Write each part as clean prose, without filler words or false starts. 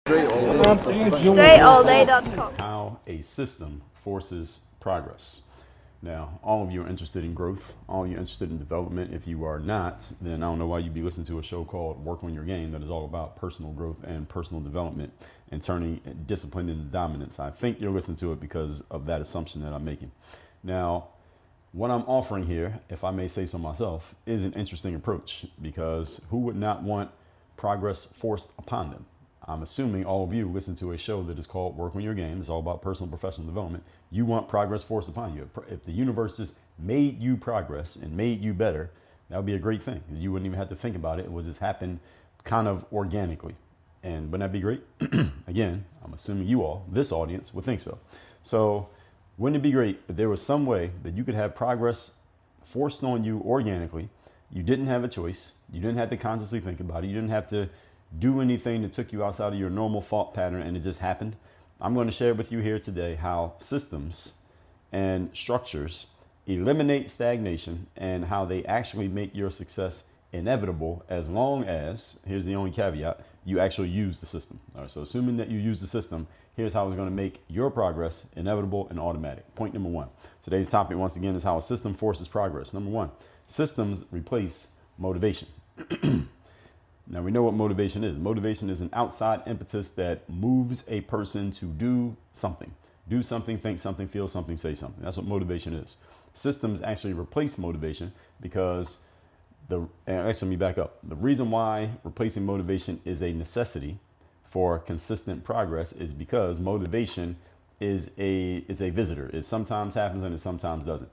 StraighTallDay.com. How a system forces progress. Now, all of you are interested in growth. All of you are interested in development. If you are not, then I don't know why you'd be listening to a show called Work on Your Game that is all about personal growth and personal development and turning discipline into dominance. I think you're listening to it because of that assumption that I'm making. Now, what I'm offering here, if I may say so myself, is an interesting approach because who would not want progress forced upon them? I'm assuming all of you listen to a show that is called Work on Your Game. It's all about personal and professional development. You want progress forced upon you. If the universe just made you progress and made you better, that would be a great thing. You wouldn't even have to think about it. It would just happen kind of organically. And wouldn't that be great? Again, I'm assuming you all, this audience, would think so. So wouldn't it be great if there was some way that you could have progress forced on you organically? You didn't have a choice. You didn't have to consciously think about it. You didn't have to do anything that took you outside of your normal thought pattern and it just happened. I'm going to share with you here today how systems and structures eliminate stagnation and how they actually make your success inevitable as long as, here's the only caveat, you actually use the system. All right, so assuming that you use the system, here's how it's going to make your progress inevitable and automatic. Point number one. Today's topic, once again, is how a system forces progress. Number one, systems replace motivation. Now, we know what motivation is. Motivation is an outside impetus that moves a person to do something, think something, feel something, say something. That's what motivation is. Systems actually replace motivation because actually, let me back up. The reason why replacing motivation is a necessity for consistent progress is because motivation is a visitor. It sometimes happens and it sometimes doesn't.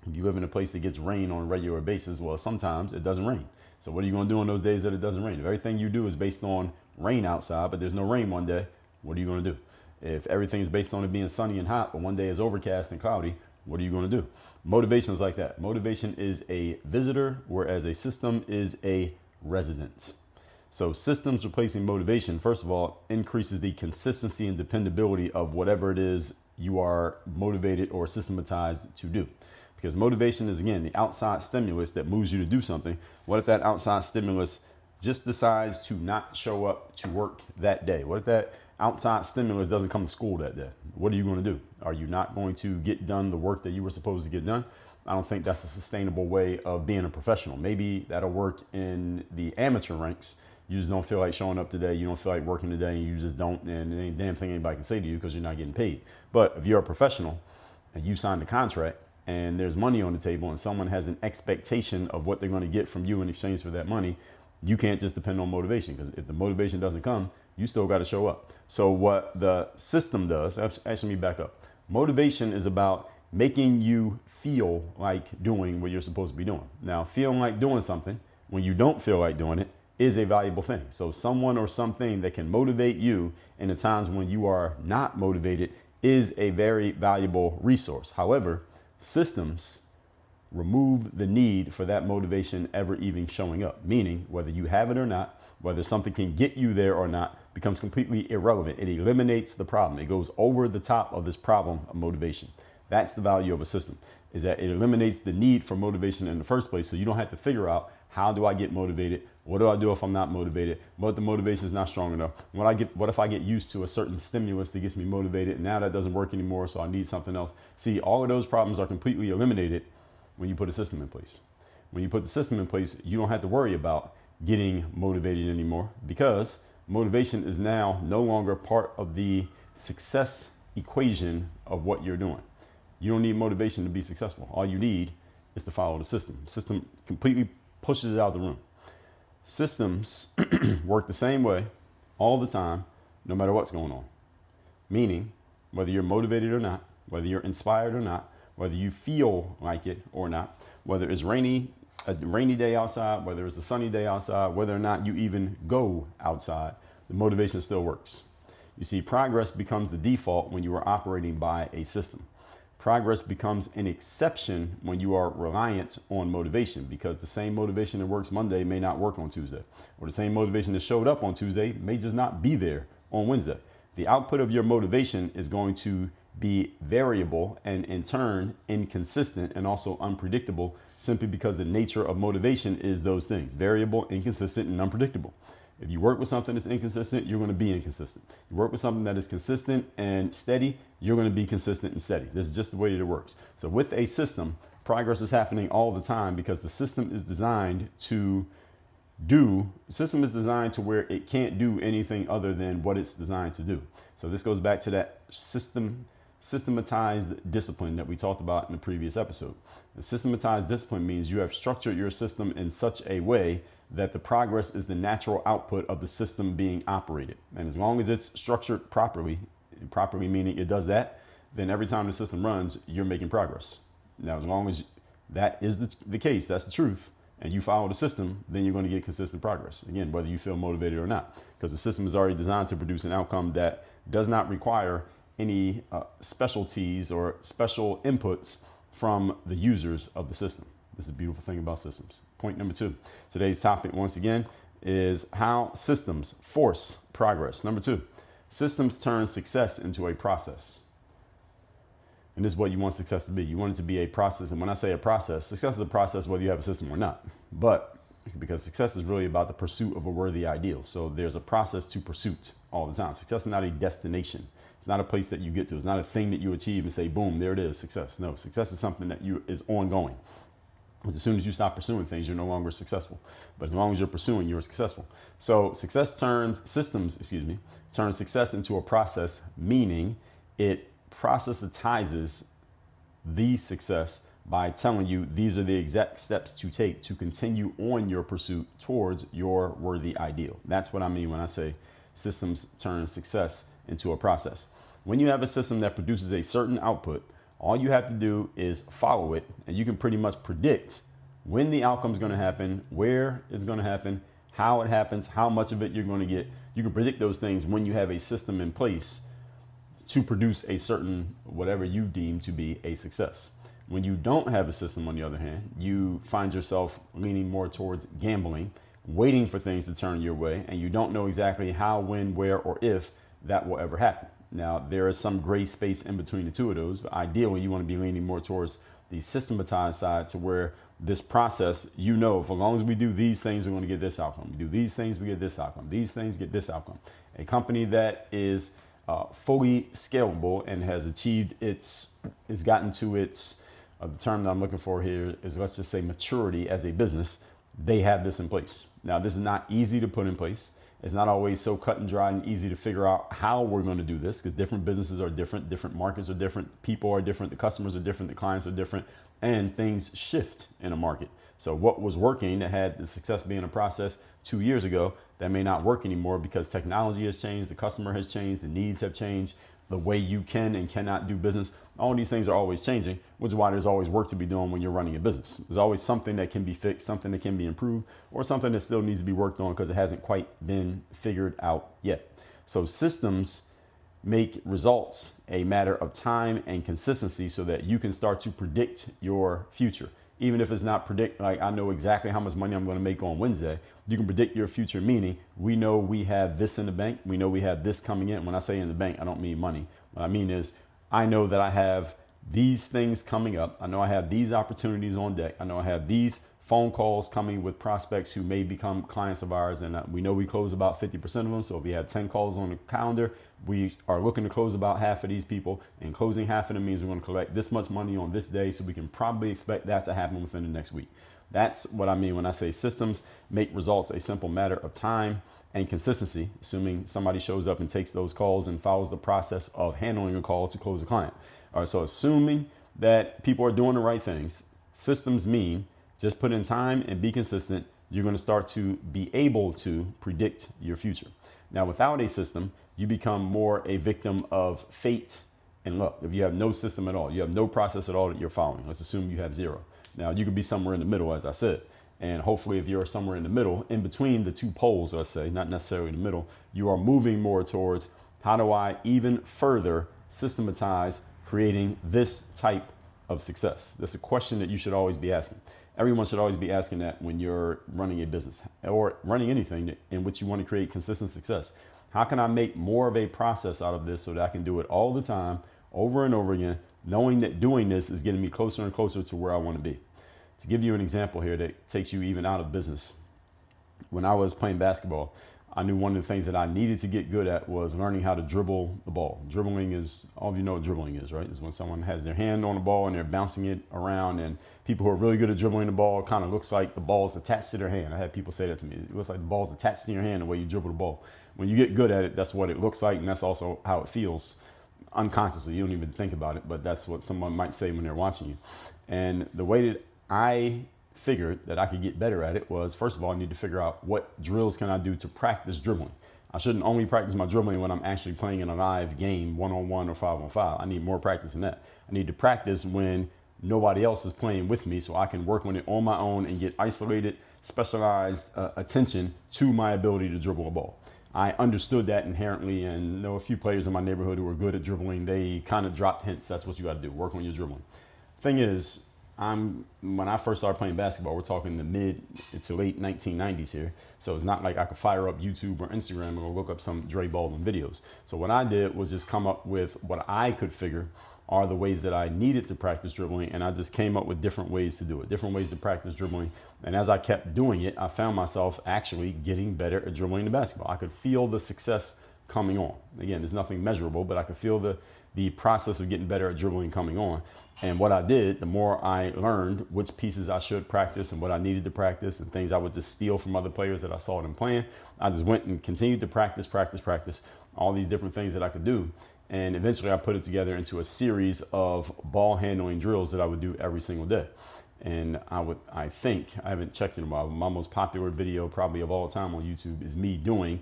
If you live in a place that gets rain on a regular basis, well, sometimes it doesn't rain. So what are you going to do on those days that it doesn't rain? If everything you do is based on rain outside, but there's no rain one day, what are you going to do? If everything is based on it being sunny and hot, but one day is overcast and cloudy, what are you going to do? Motivation is like that. Motivation is a visitor, whereas a system is a resident. So systems replacing motivation, first of all, increases the consistency and dependability of whatever it is you are motivated or systematized to do. Because motivation is, again, the outside stimulus that moves you to do something. What if that outside stimulus just decides to not show up to work that day? What if that outside stimulus doesn't come to school that day? What are you going to do? Are you not going to get done the work that you were supposed to get done? I don't think that's a sustainable way of being a professional. Maybe that'll work in the amateur ranks. You just don't feel like showing up today. You don't feel like working today, and you just don't. And it ain't a damn thing anybody can say to you because you're not getting paid. But if you're a professional and you signed a contract, and there's money on the table and someone has an expectation of what they're going to get from you in exchange for that money, you can't just depend on motivation, because if the motivation doesn't come, you still got to show up. So what the system does, actually let me back up. Motivation is about making you feel like doing what you're supposed to be doing. Now, feeling like doing something when you don't feel like doing it is a valuable thing. So someone or something that can motivate you in the times when you are not motivated is a very valuable resource. However, systems remove the need for that motivation ever even showing up, meaning whether you have it or not, whether something can get you there or not, becomes completely irrelevant. It eliminates the problem. It goes over the top of this problem of motivation. That's the value of a system, is that it eliminates the need for motivation in the first place. So you don't have to figure out, how do I get motivated? What do I do if I'm not motivated? What if the motivation is not strong enough? What if I get used to a certain stimulus that gets me motivated and now that doesn't work anymore, so I need something else? See, all of those problems are completely eliminated when you put a system in place. When you put the system in place, you don't have to worry about getting motivated anymore, because motivation is now no longer part of the success equation of what you're doing. You don't need motivation to be successful. All you need is to follow the system. The system completely pushes it out of the room. Systems work the same way all the time, no matter what's going on. Meaning, whether you're motivated or not, whether you're inspired or not, whether you feel like it or not, whether it's a rainy day outside, whether it's a sunny day outside, whether or not you even go outside, the motivation still works. You see, progress becomes the default when you are operating by a system. Progress becomes an exception when you are reliant on motivation, because the same motivation that works Monday may not work on Tuesday, or the same motivation that showed up on Tuesday may just not be there on Wednesday. The output of your motivation is going to be variable and in turn inconsistent and also unpredictable, simply because the nature of motivation is those things: variable, inconsistent, and unpredictable. If you work with something that's inconsistent, you're going to be inconsistent. You work with something that is consistent and steady, you're going to be consistent and steady. This is just the way that it works. So with a system, progress is happening all the time because the system is designed to where it can't do anything other than what it's designed to do. So this goes back to that systematized discipline that we talked about in the previous episode. The systematized discipline means you have structured your system in such a way that the progress is the natural output of the system being operated. And as long as it's structured properly meaning it does that, then every time the system runs, you're making progress. Now, as long as that is the case, that's the truth, and you follow the system, then you're going to get consistent progress. Again, whether you feel motivated or not, because the system is already designed to produce an outcome that does not require any specialties or special inputs from the users of the system. This is a beautiful thing about systems. Point number 2. Today's topic, once again, is how systems force progress. Number 2, systems turn success into a process. And this is what you want success to be. You want it to be a process. And when I say a process, success is a process whether you have a system or not. But because success is really about the pursuit of a worthy ideal. So there's a process to pursuit all the time. Success is not a destination. It's not a place that you get to. It's not a thing that you achieve and say, boom, there it is, success. No, success is something that is ongoing. Because as soon as you stop pursuing things, you're no longer successful. But as long as you're pursuing, you're successful. So systems turn success into a process, meaning it processitizes the success by telling you these are the exact steps to take to continue on your pursuit towards your worthy ideal. That's what I mean when I say systems turn success into a process. When you have a system that produces a certain output, all you have to do is follow it, and you can pretty much predict when the outcome is going to happen, where it's going to happen, how it happens, how much of it you're going to get. You can predict those things when you have a system in place to produce a certain whatever you deem to be a success. When you don't have a system, on the other hand, you find yourself leaning more towards gambling, waiting for things to turn your way, and you don't know exactly how, when, where, or if that will ever happen. Now, there is some gray space in between the two of those, but ideally you want to be leaning more towards the systematized side, to where this process, you know, for as long as we do these things, we're going to get this outcome. We do these things, we get this outcome. These things get this outcome. A company that is fully scalable and has gotten to its, the term that I'm looking for here is, let's just say, maturity as a business. They have this in place. Now, this is not easy to put in place. It's not always so cut and dry and easy to figure out how we're going to do this, because different businesses are different markets are different, people are different, the customers are different, the clients are different, and things shift in a market. So what was working that had the success being a process 2 years ago, that may not work anymore because technology has changed, the customer has changed, the needs have changed, the way you can and cannot do business. All these things are always changing, which is why there's always work to be doing when you're running a business. There's always something that can be fixed, something that can be improved, or something that still needs to be worked on because it hasn't quite been figured out yet. So systems make results a matter of time and consistency so that you can start to predict your future. Even if it's not like I know exactly how much money I'm going to make on Wednesday, you can predict your future, meaning we know we have this in the bank. We know we have this coming in. When I say in the bank, I don't mean money. What I mean is I know that I have these things coming up. I know I have these opportunities on deck. I know I have these phone calls coming with prospects who may become clients of ours. And we know we close about 50% of them. So if we have 10 calls on the calendar, we are looking to close about half of these people, and closing half of them means we're going to collect this much money on this day. So we can probably expect that to happen within the next week. That's what I mean when I say systems make results a simple matter of time and consistency, assuming somebody shows up and takes those calls and follows the process of handling a call to close a client. All right, so assuming that people are doing the right things, systems mean just put in time and be consistent. You're going to start to be able to predict your future. Now, without a system, you become more a victim of fate and luck. If you have no system at all, you have no process at all that you're following. Let's assume you have zero. Now, you could be somewhere in the middle, as I said. And hopefully, if you're somewhere in the middle, in between the two poles, let's say, not necessarily in the middle, you are moving more towards how do I even further systematize creating this type of success? That's a question that you should always be asking. Everyone should always be asking that when you're running a business or running anything in which you want to create consistent success. How can I make more of a process out of this so that I can do it all the time, over and over again, knowing that doing this is getting me closer and closer to where I want to be? To give you an example here that takes you even out of business. When I was playing basketball, I knew one of the things that I needed to get good at was learning how to dribble the ball. Dribbling is, all of you know what dribbling is, right? It's when someone has their hand on the ball and they're bouncing it around, and people who are really good at dribbling the ball, kind of looks like the ball's attached to their hand. I had people say that to me. It looks like the ball's attached to your hand the way you dribble the ball. When you get good at it, that's what it looks like, and that's also how it feels unconsciously. You don't even think about it, but that's what someone might say when they're watching you. And the way that I figured that I could get better at it was, first of all, I need to figure out what drills can I do to practice dribbling. I shouldn't only practice my dribbling when I'm actually playing in a live game, 1-on-1 or 5-on-5. I need more practice than that. I need to practice when nobody else is playing with me, so I can work on it on my own and get isolated, specialized attention to my ability to dribble a ball. I understood that inherently, and there were a few players in my neighborhood who were good at dribbling. They kind of dropped hints. That's what you got to do, work on your dribbling. Thing is, when I first started playing basketball, we're talking the mid to late 1990s here. So it's not like I could fire up YouTube or Instagram and go look up some Dre Baldwin videos. So what I did was just come up with what I could figure are the ways that I needed to practice dribbling. And I just came up with different ways to do it, different ways to practice dribbling. And as I kept doing it, I found myself actually getting better at dribbling the basketball. I could feel the success coming on. Again, there's nothing measurable, but I could feel the process of getting better at dribbling coming on. And what I did, the more I learned which pieces I should practice and what I needed to practice and things I would just steal from other players that I saw them playing, I just went and continued to practice all these different things that I could do. And eventually I put it together into a series of ball handling drills that I would do every single day. And I think, I haven't checked in a while, my most popular video probably of all time on YouTube is me doing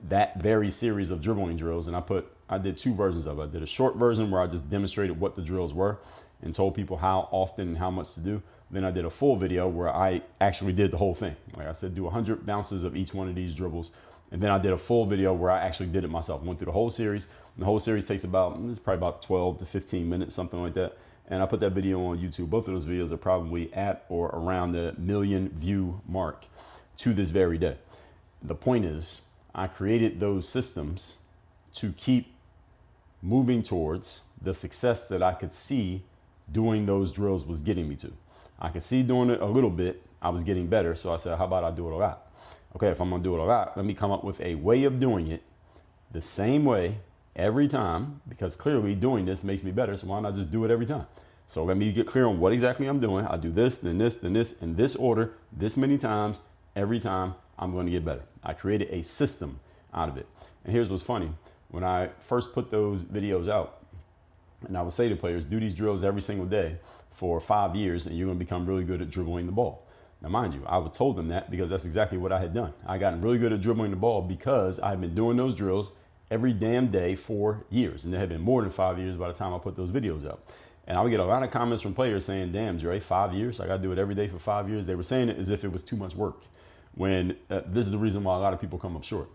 that very series of dribbling drills. And I did two versions of it. I did a short version where I just demonstrated what the drills were and told people how often and how much to do. Then I did a full video where I actually did the whole thing. Like I said, do 100 bounces of each one of these dribbles. And then I did a full video where I actually did it myself. Went through the whole series. And the whole series takes it's probably about 12 to 15 minutes, something like that. And I put that video on YouTube. Both of those videos are probably at or around the 1 million view mark to this very day. The point is, I created those systems to keep moving towards the success that I could see doing those drills was getting me to. I could see doing it a little bit, I was getting better. So I said, how about I do it a lot? Okay, if I'm gonna do it a lot, let me come up with a way of doing it the same way every time, because clearly doing this makes me better. So why not just do it every time? So let me get clear on what exactly I'm doing. I do this, then this, then this, in this order, this many times, every time I'm going to get better. I created a system out of it. And here's what's funny. When I first put those videos out, and I would say to players, do these drills every single day for 5 years, and you're going to become really good at dribbling the ball. Now, mind you, I would told them that because that's exactly what I had done. I gotten really good at dribbling the ball because I had been doing those drills every damn day for years. And there had been more than 5 years by the time I put those videos out. And I would get a lot of comments from players saying, damn, Dre, 5 years? I got to do it every day for 5 years. They were saying it as if it was too much work. When this is the reason why a lot of people come up short,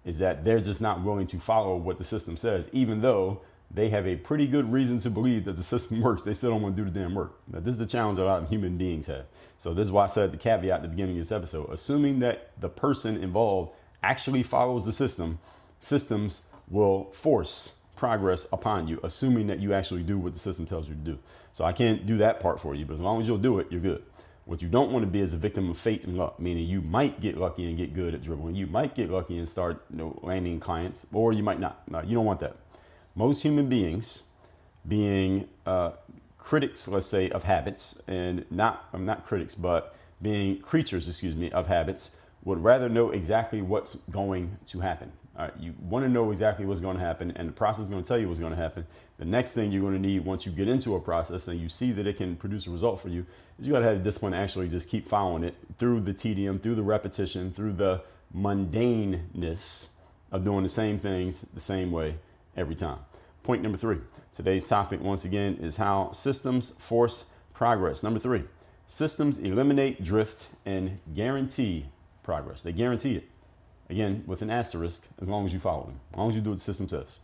is that they're just not willing to follow what the system says, even though they have a pretty good reason to believe that the system works. They still don't want to do the damn work. Now, this is the challenge a lot of human beings have. So this is why I said the caveat at the beginning of this episode, assuming that the person involved actually follows the system, systems will force progress upon you, assuming that you actually do what the system tells you to do. So I can't do that part for you, but as long as you'll do it, you're good. What you don't want to be is a victim of fate and luck, meaning you might get lucky and get good at dribbling. You might get lucky and start landing clients, or you might not. No, you don't want that. Most human beings, being critics, let's say, of habits, and not critics, but being creatures, of habits, would rather know exactly what's going to happen. All right, you want to know exactly what's going to happen, and the process is going to tell you what's going to happen. The next thing you're going to need once you get into a process and you see that it can produce a result for you is you got to have the discipline to actually just keep following it through the tedium, through the repetition, through the mundaneness of doing the same things the same way every time. Point number 3. Today's topic, once again, is how systems force progress. Number 3, systems eliminate drift and guarantee progress. They guarantee it. Again, with an asterisk, as long as you follow them, as long as you do what the system says.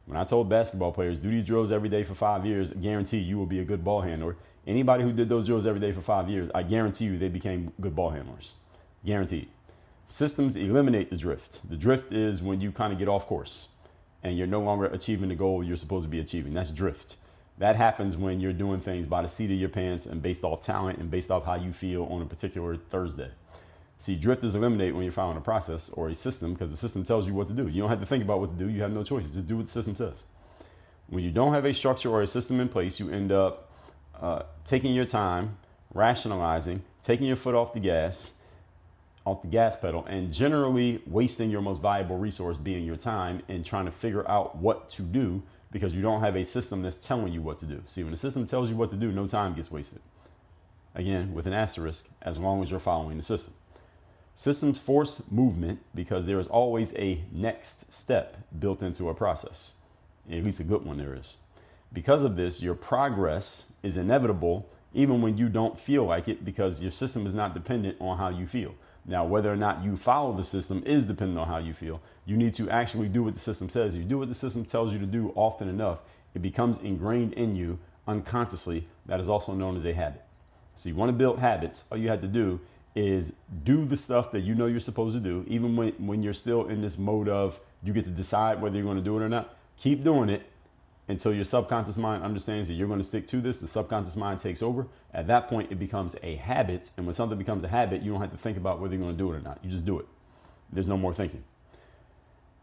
When I told basketball players, do these drills every day for 5 years, I guarantee you will be a good ball handler. Anybody who did those drills every day for 5 years, I guarantee you they became good ball handlers. Guaranteed. Systems eliminate the drift. The drift is when you kind of get off course and you're no longer achieving the goal you're supposed to be achieving. That's drift. That happens when you're doing things by the seat of your pants and based off talent and based off how you feel on a particular Thursday. See, drift is eliminated when you're following a process or a system because the system tells you what to do. You don't have to think about what to do. You have no choice. Just do what the system says. When you don't have a structure or a system in place, you end up taking your time, rationalizing, taking your foot off the gas pedal, and generally wasting your most valuable resource being your time and trying to figure out what to do because you don't have a system that's telling you what to do. See, when the system tells you what to do, no time gets wasted. Again, with an asterisk, as long as you're following the system. Systems force movement because there is always a next step built into a process. At least a good one there is. Because of this, your progress is inevitable even when you don't feel like it because your system is not dependent on how you feel. Now, whether or not you follow the system is dependent on how you feel. You need to actually do what the system says. You do what the system tells you to do often enough, it becomes ingrained in you unconsciously. That is also known as a habit. So you want to build habits. All you have to do is do the stuff that you know you're supposed to do, even when you're still in this mode of you get to decide whether you're going to do it or not. Keep doing it until your subconscious mind understands that you're going to stick to this. The subconscious mind takes over. At that point, it becomes a habit. And when something becomes a habit, you don't have to think about whether you're going to do it or not. You just do it. There's no more thinking.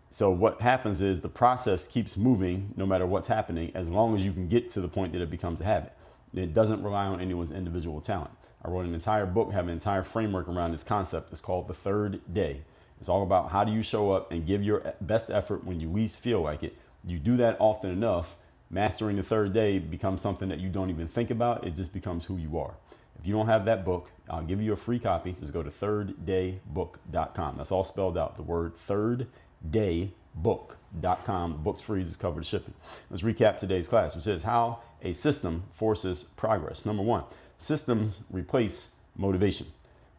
So what happens is the process keeps moving no matter what's happening, as long as you can get to the point that it becomes a habit. It doesn't rely on anyone's individual talent. I wrote an entire book, have an entire framework around this concept. It's called The Third Day. It's all about how do you show up and give your best effort when you least feel like it. You do that often enough, mastering the third day becomes something that you don't even think about. It just becomes who you are. If you don't have that book, I'll give you a free copy. Just go to thirddaybook.com. That's all spelled out. The word thirddaybook.com. The book's free, just covered shipping. Let's recap today's class, which is how a system forces progress. Number one, systems replace motivation.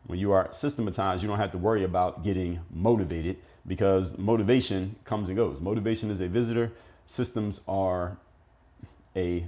When you are systematized, you don't have to worry about getting motivated because motivation comes and goes. Motivation is a visitor. Systems are a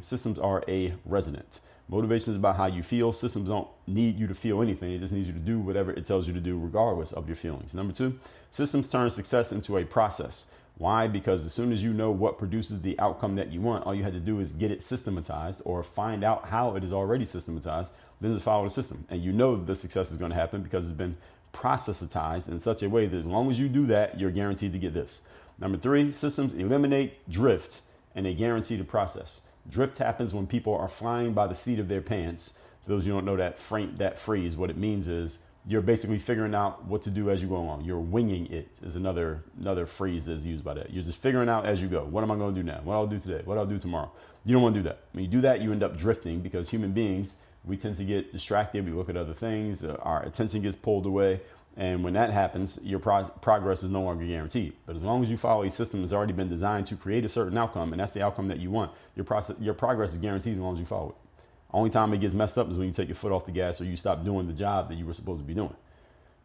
resident. Motivation is about how you feel. Systems don't need you to feel anything. It just needs you to do whatever it tells you to do, regardless of your feelings. Number two, systems turn success into a process. Why? Because as soon as you know what produces the outcome that you want, all you had to do is get it systematized or find out how it is already systematized, then just follow the system. And you know the success is going to happen because it's been processitized in such a way that as long as you do that, you're guaranteed to get this. Number three, systems eliminate drift and they guarantee the process. Drift happens when people are flying by the seat of their pants. For those of you who don't know that phrase, what it means is you're basically figuring out what to do as you go along. You're winging it is another phrase that's used by that. You're just figuring out as you go. What am I going to do now? What I'll do today? What I'll do tomorrow? You don't want to do that. When you do that, you end up drifting because human beings, we tend to get distracted. We look at other things. Our attention gets pulled away. And when that happens, your progress is no longer guaranteed. But as long as you follow a system that's already been designed to create a certain outcome, and that's the outcome that you want, your progress is guaranteed as long as you follow it. Only time it gets messed up is when you take your foot off the gas or you stop doing the job that you were supposed to be doing.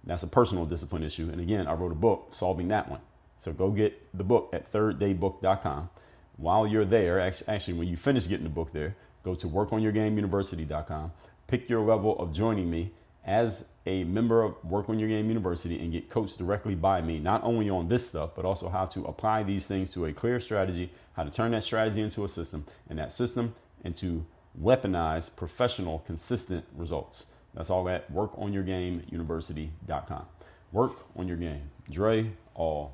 That's a personal discipline issue. And again, I wrote a book solving that one. So go get the book at thirddaybook.com. While you're there, actually, when you finish getting the book there, go to workonyourgameuniversity.com. Pick your level of joining me as a member of Work on Your Game University and get coached directly by me, not only on this stuff, but also how to apply these things to a clear strategy, how to turn that strategy into a system, and that system into weaponize professional, consistent results. That's all at workonyourgameuniversity.com. Work on your game. Dre, all